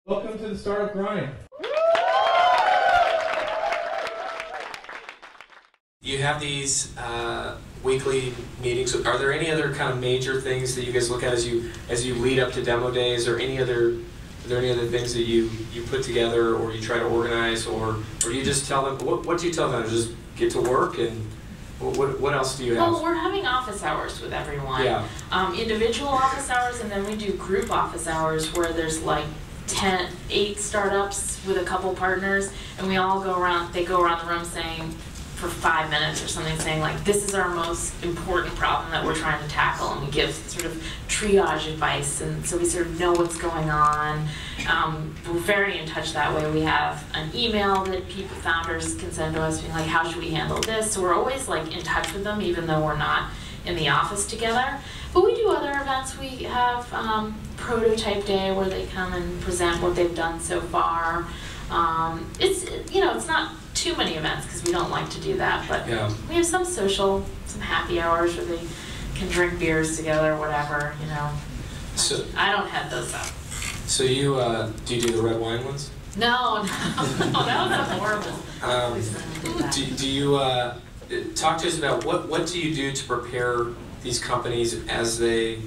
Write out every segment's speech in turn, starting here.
Welcome to the Startup Grind. You have these weekly meetings. Are there any other kind of major things that you guys look at as you lead up to demo days, or are there any other things that you put together or you try to organize, or do you just tell them, what do you tell them? Just get to work, and what else do you have? Well, we're having office hours with everyone. Yeah. Individual office hours, and then we do group office hours where there's like 8 startups with a couple partners, and we all go around, they go around the room saying, for 5 minutes or something, saying like, this is our most important problem that we're trying to tackle, and we give sort of triage advice, and so we sort of know what's going on. We're very in touch that way. We have an email that founders can send to us being like, how should we handle this? So we're always like in touch with them, even though we're not in the office together. But we do other events. We have prototype day where they come and present what they've done so far. It's not too many events because we don't like to do that, but yeah, we have some happy hours where they can drink beers together, whatever, you know. So I don't head those up. So you do you do the red wine ones? No, that was horrible. Do you talk to us about what do you do to prepare these companies as they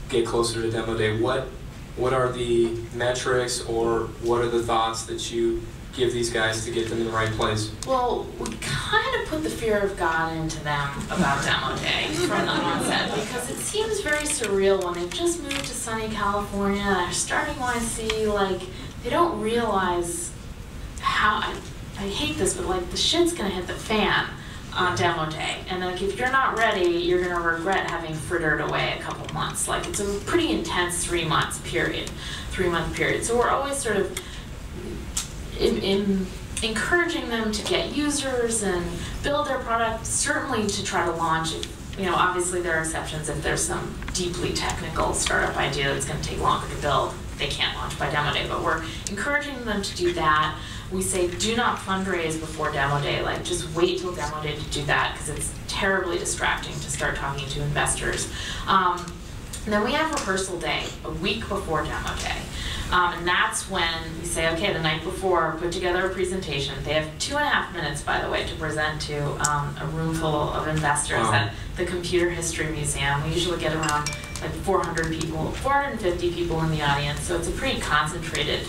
get closer to demo day? What are the metrics, or what are the thoughts that you give these guys to get them in the right place? Well, we kind of put the fear of God into them about demo day from the onset, because it seems very surreal when they've just moved to sunny California, they're starting YC, like, they don't realize how, I hate this, but like the shit's gonna hit the fan on demo day, and like if you're not ready, you're gonna regret having frittered away a couple months. Like, it's a pretty intense 3-month period. So we're always sort of encouraging them to get users and build their product, certainly to try to launch it. You know, obviously there are exceptions. If there's some deeply technical startup idea that's going to take longer to build, they can't launch by demo day, but we're encouraging them to do that. We say do not fundraise before demo day, like just wait till demo day to do that, because it's terribly distracting to start talking to investors. And then we have rehearsal day a week before demo day. And that's when we say, okay, the night before, put together a presentation. They have 2.5 minutes, by the way, to present to a room full of investors at the Computer History Museum. We usually get around like 450 people in the audience, so it's a pretty concentrated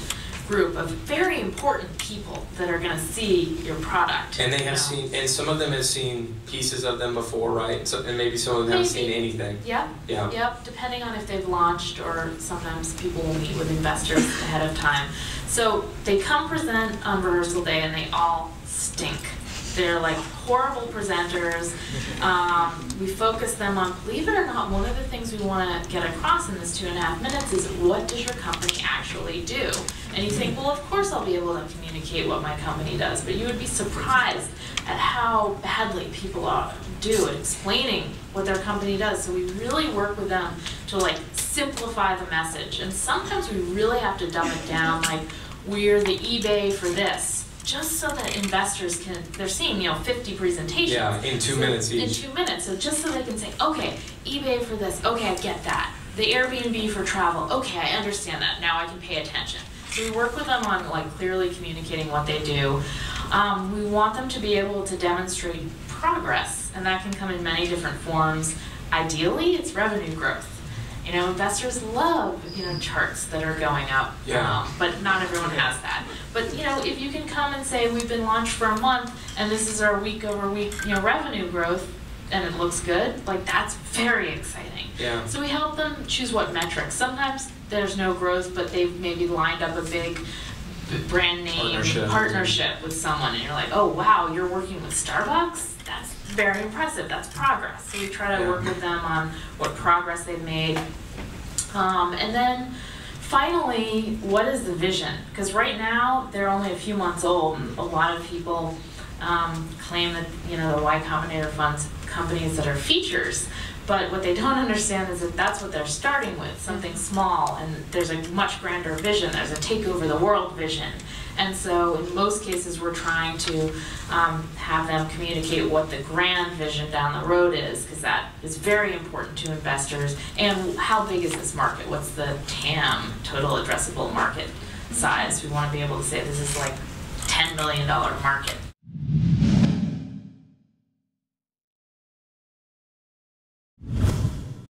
group of very important people that are going to see your product. And they have seen, and some of them have seen pieces of them before, right? So, and maybe some of them haven't seen anything. Yep. Yeah. Yep. Depending on if they've launched, or sometimes people will meet with investors ahead of time. So they come present on rehearsal day, and they all stink. They're like horrible presenters. We focus them on, believe it or not, one of the things we want to get across in this 2.5 minutes is, what does your company actually do? And you think, well, of course I'll be able to communicate what my company does, but you would be surprised at how badly people do at explaining what their company does. So we really work with them to like simplify the message. And sometimes we really have to dumb it down, like, we're the eBay for this, just so that investors can, they're seeing, 50 presentations. Yeah, in 2 minutes each. In 2 minutes, so just so they can say, okay, eBay for this, okay, I get that. The Airbnb for travel, okay, I understand that, now I can pay attention. So we work with them on like clearly communicating what they do. We want them to be able to demonstrate progress, and that can come in many different forms. Ideally, it's revenue growth. Investors love, charts that are going up, but not everyone has that. But, if you can come and say, we've been launched for a month, and this is our week-over-week, revenue growth, and it looks good, like, that's very exciting. Yeah. So we help them choose what metrics. Sometimes there's no growth, but they've maybe lined up a big brand name partnership with someone, and you're like, oh, wow, you're working with Starbucks? That's very impressive. That's progress. So we try to work with them on what progress they've made. And then finally, what is the vision? Because right now, they're only a few months old, and a lot of people claim that, the Y Combinator funds companies that are features. But what they don't understand is that that's what they're starting with, something small, and there's a much grander vision. There's a take over the world vision. And so in most cases, we're trying to have them communicate what the grand vision down the road is, because that is very important to investors. And how big is this market? What's the TAM, total addressable market size. We want to be able to say this is like $10 million market.